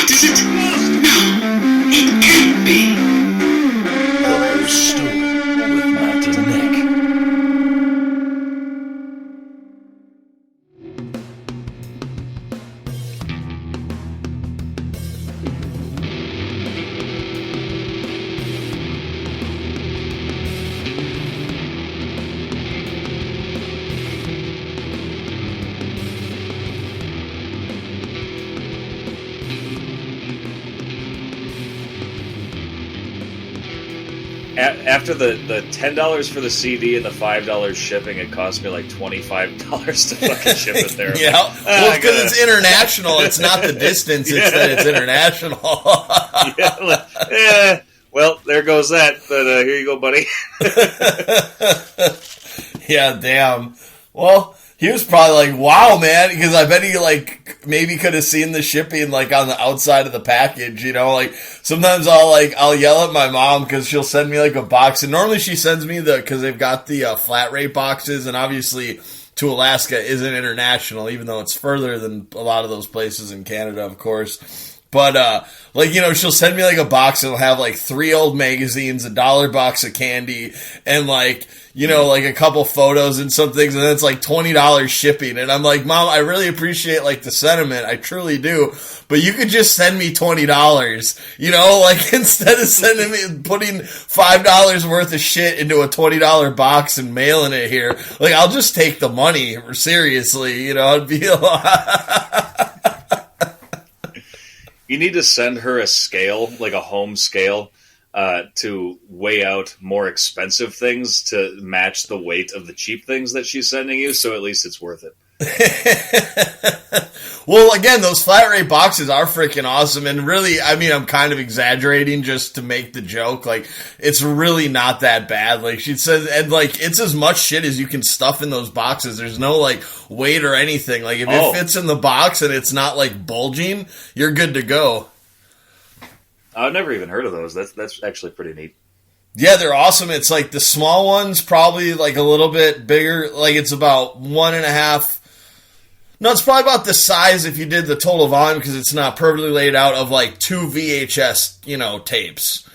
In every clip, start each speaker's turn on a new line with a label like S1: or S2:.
S1: What is it? No, it can't be.
S2: The Stool with Matt and Nick.
S3: After the $10 for the CD and the $5 shipping, it cost me like $25 to fucking ship it there.
S4: Yeah, well, because it's international. It's not the distance; it's that it's international.
S3: Well, there goes that. But here you go, buddy.
S4: Yeah, damn. Well, he was probably like, "Wow, man," because I bet he like maybe could have seen the shipping like on the outside of the package. You know, like sometimes I'll yell at my mom because she'll send me like a box, and normally she sends me because they've got the flat rate boxes, and obviously to Alaska isn't international, even though it's further than a lot of those places in Canada, of course. But, like, you know, she'll send me, like, a box and it'll have, like, 3 old magazines, a $1 box of candy, and, like, you know, like, a couple photos and some things, and then it's, like, $20 shipping. And I'm like, Mom, I really appreciate, like, the sentiment. I truly do. But you could just send me $20, you know? Like, instead of putting $5 worth of shit into a $20 box and mailing it here, like, I'll just take the money, seriously, you know? It'd be a lot.
S3: You need to send her a scale, like a home scale, to weigh out more expensive things to match the weight of the cheap things that she's sending you, so at least it's worth it.
S4: Well, again, those flat rate boxes are freaking awesome, and really, I mean, I'm kind of exaggerating just to make the joke. Like, it's really not that bad. Like, she says, and like, it's as much shit as you can stuff in those boxes. There's no, like, weight or anything. Like, if it fits in the box and it's not, like, bulging, you're good to go.
S3: I've never even heard of those. That's actually pretty neat.
S4: Yeah, they're awesome. It's like the small ones, probably like a little bit bigger. Like it's about 1.5. No, it's probably about the size if you did the total volume because it's not perfectly laid out of like 2 VHS, you know, tapes.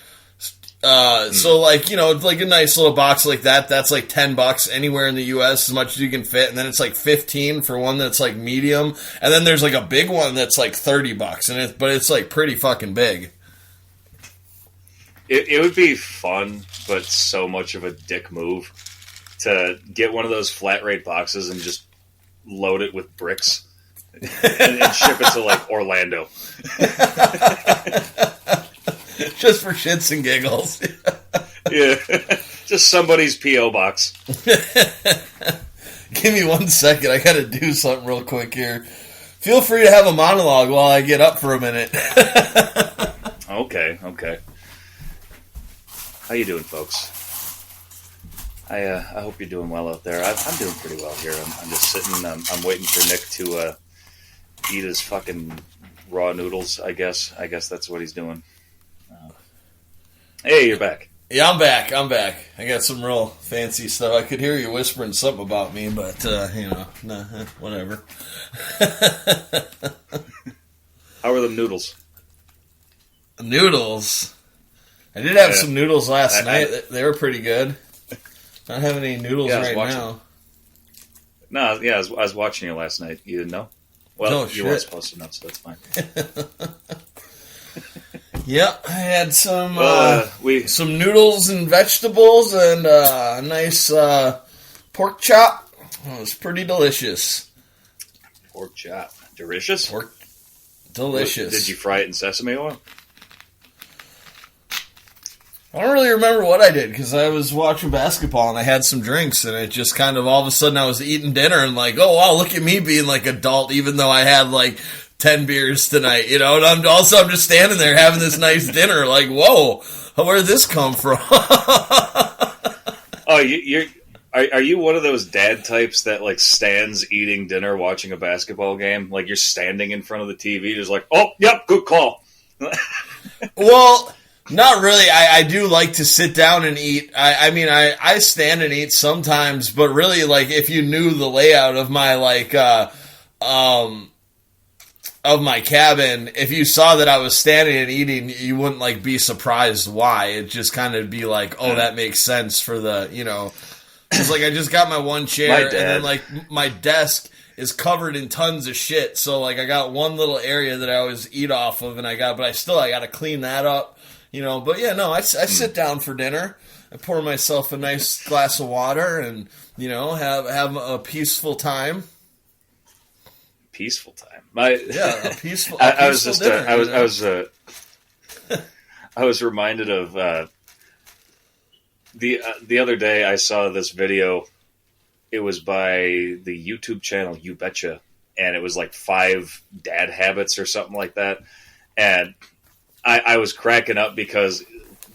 S4: So like, you know, like a nice little box like that. That's like $10 anywhere in the U.S. as much as you can fit, and then it's like $15 for one that's like medium, and then there's like a big one that's like $30, but it's like pretty fucking big.
S3: It would be fun, but so much of a dick move to get one of those flat rate boxes and just load it with bricks and ship it to, like, Orlando.
S4: Just for shits and giggles.
S3: Yeah. Just somebody's P.O. box.
S4: Give me 1 second. I gotta do something real quick here. Feel free to have a monologue while I get up for a minute.
S3: Okay. How you doing, folks? I hope you're doing well out there. I'm doing pretty well here. I'm just sitting. I'm waiting for Nick to eat his fucking raw noodles. I guess that's what he's doing. Hey, you're back.
S4: Yeah, I'm back. I got some real fancy stuff. I could hear you whispering something about me, but you know, nah, whatever.
S3: How are them noodles?
S4: Noodles. I did have some noodles last night. They were pretty good. Not having any noodles right now.
S3: No, yeah, I was watching you last night. You didn't know? Well, you weren't supposed to know, so that's fine.
S4: Yep, I had some noodles and vegetables and a nice pork chop. It was pretty delicious.
S3: Pork chop. Delicious?
S4: Delicious.
S3: Did you fry it in sesame oil?
S4: I don't really remember what I did because I was watching basketball and I had some drinks and it just kind of all of a sudden I was eating dinner and like, oh wow, look at me being like adult even though I had like 10 beers tonight, you know, and I'm just standing there having this nice dinner like, whoa, where did this come from?
S3: Oh, are you one of those dad types that like stands eating dinner watching a basketball game? Like you're standing in front of the TV just like, oh, yep, good call.
S4: Well, not really. I do like to sit down and eat. I mean, I stand and eat sometimes, but really, like, if you knew the layout of my, like, of my cabin, if you saw that I was standing and eating, you wouldn't like be surprised why. It just kind of be like, oh, that makes sense for the, you know, it's like I just got my one chair and then like my desk is covered in tons of shit. So like I got one little area that I always eat off of, and I got to clean that up, you know. But yeah, no, I sit down for dinner. I pour myself a nice glass of water and, you know, have a peaceful time.
S3: Peaceful time.
S4: A peaceful.
S3: I was just.
S4: Dinner,
S3: I was reminded of the other day. I saw this video. It was by the YouTube channel You Betcha, and it was like 5 dad habits or something like that. And I was cracking up because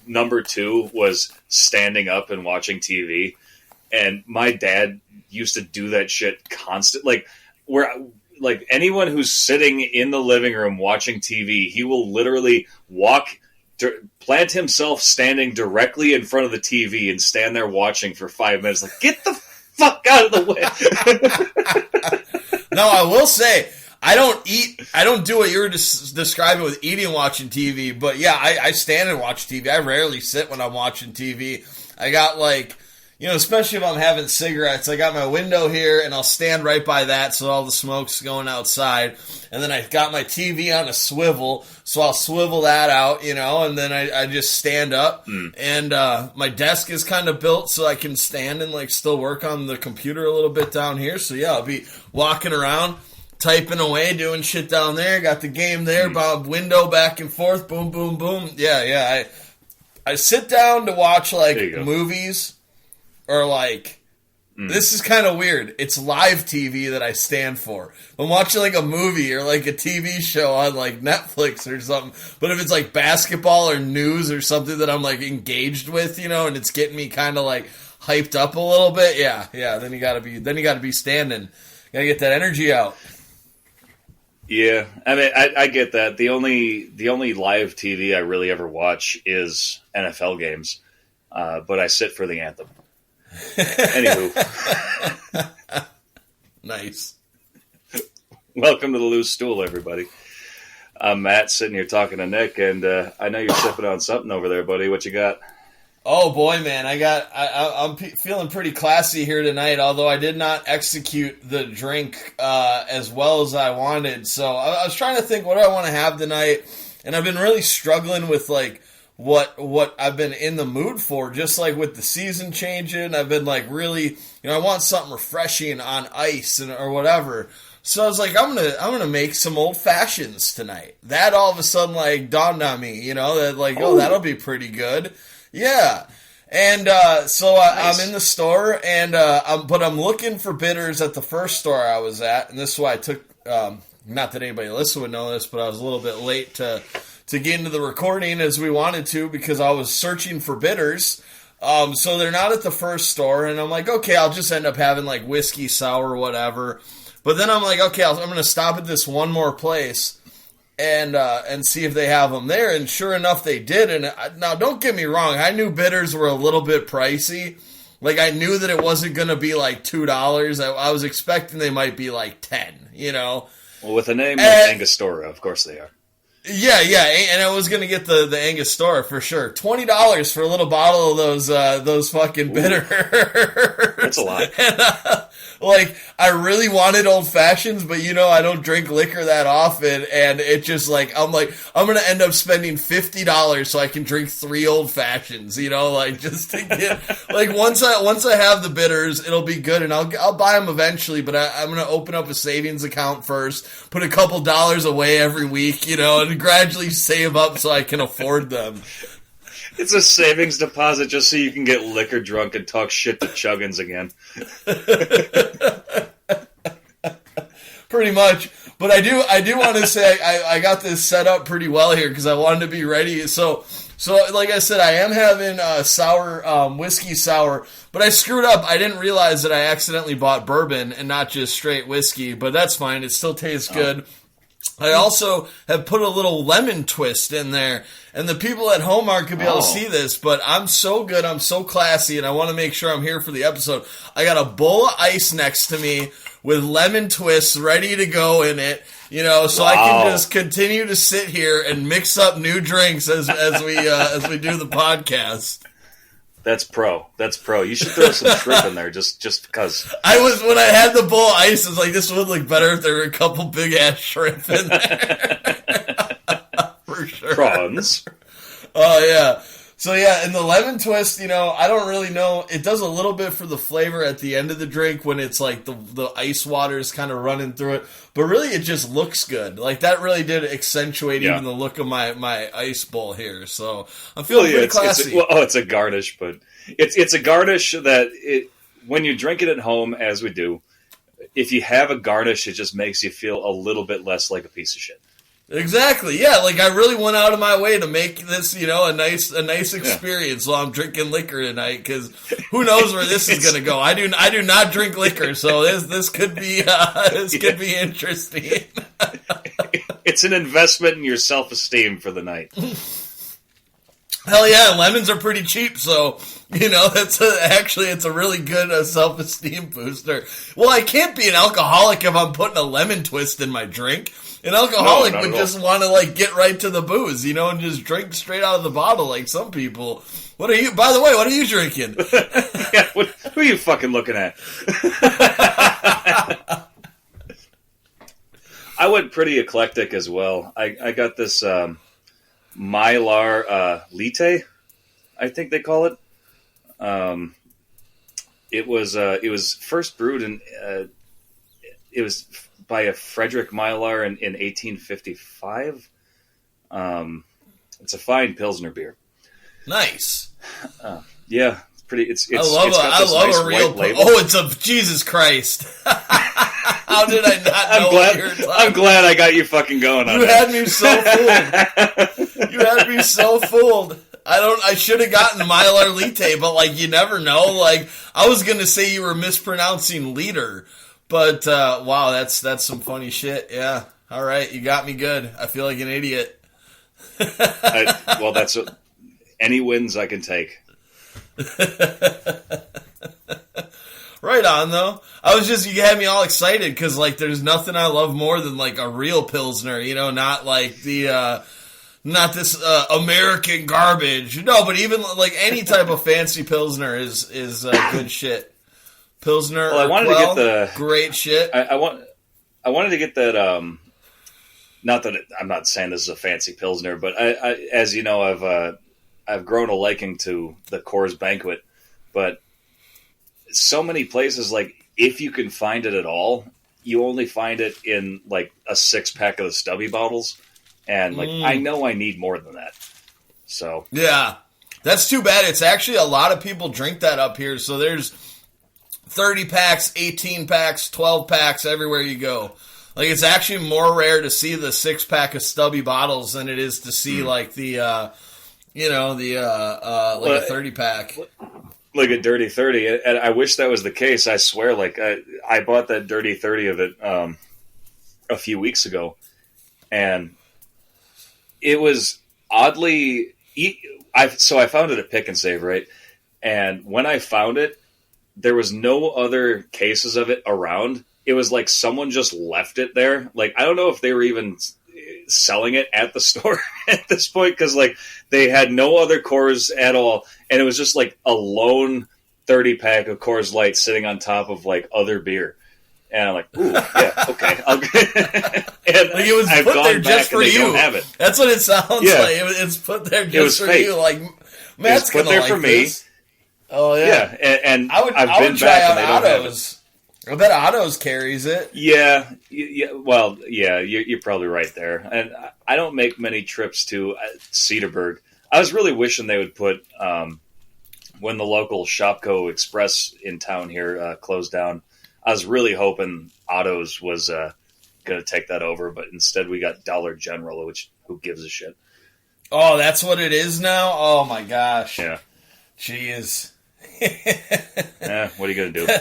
S3: number 2 was standing up and watching TV, and my dad used to do that shit constant. Like anyone who's sitting in the living room watching TV, he will literally plant himself standing directly in front of the TV and stand there watching for 5 minutes. Like, get the fuck out of the way.
S4: No, I will say, I don't do what you were describing with eating and watching TV, but yeah, I stand and watch TV. I rarely sit when I'm watching TV. I got like, you know, especially if I'm having cigarettes, I got my window here and I'll stand right by that so all the smoke's going outside. And then I got my TV on a swivel, so I'll swivel that out, you know, and then I just stand up. And my desk is kind of built so I can stand and like still work on the computer a little bit down here. So yeah, I'll be walking around, typing away, doing shit down there. Got the game there, window back and forth, boom, boom, boom. Yeah. I sit down to watch like movies. Or like, this is kind of weird. It's live TV that I stand for. I'm watching like a movie or like a TV show on like Netflix or something. But if it's like basketball or news or something that I'm like engaged with, you know, and it's getting me kind of like hyped up a little bit, yeah. Then you gotta be standing. Gotta get that energy out.
S3: Yeah, I mean, I get that. The only live TV I really ever watch is NFL games, but I sit for the anthem. Anywho.
S4: Nice.
S3: Welcome to the Loose Stool, everybody. I'm Matt, sitting here talking to Nick, and I know you're sipping on something over there, buddy. What you got?
S4: Oh boy, man! I'm feeling pretty classy here tonight. Although I did not execute the drink as well as I wanted, so I was trying to think what do I want to have tonight, and I've been really struggling with like what I've been in the mood for, just like with the season changing. I've been like really, you know, I want something refreshing on ice or whatever. So I was like, I'm gonna make some old fashions tonight. That all of a sudden like dawned on me, you know, that like, oh, that'll be pretty good. Yeah. And nice. I'm in the store, and but I'm looking for bitters at the first store I was at, and this is why I took. Not that anybody listening would know this, but I was a little bit late to get into the recording as we wanted to because I was searching for bitters. So they're not at the first store, and I'm like, okay, I'll just end up having like whiskey sour, whatever. But then I'm like, okay, I'm going to stop at this one more place and see if they have them there. And sure enough, they did. And now, don't get me wrong, I knew bitters were a little bit pricey. Like, I knew that it wasn't going to be like $2. I was expecting they might be like $10, you know.
S3: Well, with a name like Angostura, of course they are.
S4: Yeah, and I was gonna get the Angostura for sure. $20 for a little bottle of those fucking bitters.
S3: That's a lot.
S4: And, like, I really wanted old fashions, but you know I don't drink liquor that often, and it just like I'm gonna end up spending $50 so I can drink 3 old fashions. You know, like just to get like once I have the bitters, it'll be good, and I'll buy them eventually. But I'm gonna open up a savings account first, put a couple dollars away every week, you know, and gradually save up so I can afford them.
S3: It's a savings deposit just so you can get liquor drunk and talk shit to Chuggins again.
S4: Pretty much. But I do want to say I got this set up pretty well here because I wanted to be ready. So like I said, I am having sour whiskey sour, but I screwed up. I didn't realize that I accidentally bought bourbon and not just straight whiskey, but that's fine. It still tastes good. I also have put a little lemon twist in there, and the people at home aren't going to be able to see this, but I'm so good, I'm so classy, and I want to make sure I'm here for the episode. I got a bowl of ice next to me with lemon twists ready to go in it, you know, so I can just continue to sit here and mix up new drinks as we do the podcast.
S3: That's pro. You should throw some shrimp in there, just because.
S4: When I had the bowl of ice, I was like, this would look better if there were a couple big ass shrimp in there. For sure.
S3: Prawns.
S4: Oh yeah. So yeah, and the lemon twist, you know, I don't really know. It does a little bit for the flavor at the end of the drink when it's like the ice water is kind of running through it. But really, it just looks good. Like that really did accentuate even the look of my ice bowl here. So I'm feeling pretty classy.
S3: It's a garnish, but it's a garnish that when you drink it at home, as we do, if you have a garnish, it just makes you feel a little bit less like a piece of shit.
S4: Exactly, yeah. Like I really went out of my way to make this, you know, a nice experience while I'm drinking liquor tonight. Because who knows where this is going to go? I do not drink liquor, so this could be could be interesting.
S3: It's an investment in your self-esteem for the night.
S4: Hell yeah, lemons are pretty cheap, so you know it's a really good self-esteem booster. Well, I can't be an alcoholic if I'm putting a lemon twist in my drink. An alcoholic would just want to like get right to the booze, you know, and just drink straight out of the bottle like some people. By the way, what are you drinking?
S3: Who are you fucking looking at? I went pretty eclectic as well. I got this Mylar Lite, I think they call it. It was first brewed in it was by a Frederick Mylar in 1855. It's a fine Pilsner beer.
S4: Nice.
S3: Yeah, it's pretty.
S4: I love a real. Oh, it's a Jesus Christ! How did I not know what you were talking about?
S3: I'm glad I got you fucking going on
S4: that. You had me so fooled. You had me so fooled. I should have gotten Mylar Lite, but like you never know. Like I was gonna say you were mispronouncing liter. But, wow, that's some funny shit. Yeah. All right. You got me good. I feel like an idiot.
S3: That's any wins I can take.
S4: Right on, though. You had me all excited because, like, there's nothing I love more than, like, a real Pilsner, you know, not like not this American garbage. No, but even, like, any type of fancy Pilsner is good shit. Pilsner.
S3: Well, I wanted to get the
S4: great shit.
S3: I wanted to get that. Not that I'm not saying this is a fancy Pilsner, but I as you know, I've grown a liking to the Coors Banquet. But so many places, like if you can find it at all, you only find it in like a 6-pack of the stubby bottles, and like I know I need more than that. So
S4: yeah, that's too bad. It's actually a lot of people drink that up here. So there's 30 packs, 18 packs, 12 packs, everywhere you go. Like, it's actually more rare to see the 6-pack of stubby bottles than it is to see, like, a 30-pack.
S3: Like a Dirty 30. And I wish that was the case. I swear, like, I bought that Dirty 30 of it a few weeks ago. And it was oddly... So I found it at Pick and Save, right? And when I found it, there was no other cases of it around. It was like someone just left it there. Like, I don't know if they were even selling it at the store at this point, because like they had no other Coors at all. And it was just like a lone 30-pack of Coors Light sitting on top of like other beer. And I'm like, ooh, yeah, okay. And
S4: like it was put there just for you. That's what it sounds like. It's put there just for fake. You. Like, Matt's going to like for this. Me. Oh yeah,
S3: and
S4: I would try out Otto's. I bet Otto's carries it.
S3: Yeah. Well, yeah, you're probably right there. And I don't make many trips to Cedarburg. I was really wishing they would put when the local Shopko Express in town here closed down. I was really hoping Otto's was going to take that over, but instead we got Dollar General, which who gives a shit?
S4: Oh, that's what it is now. Oh my gosh.
S3: Yeah.
S4: Jeez.
S3: What are you going to do?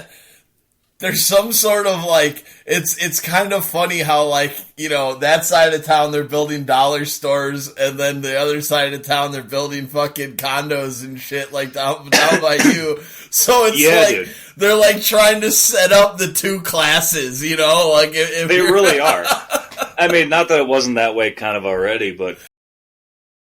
S4: there's some sort of like it's kind of funny how like, you know, that side of town they're building dollar stores and then the other side of town they're building fucking condos and shit like down by you. So it's
S3: dude.
S4: they're like trying to set up the two classes, you know, like if
S3: They really are. I mean, not that it wasn't that way kind of already, but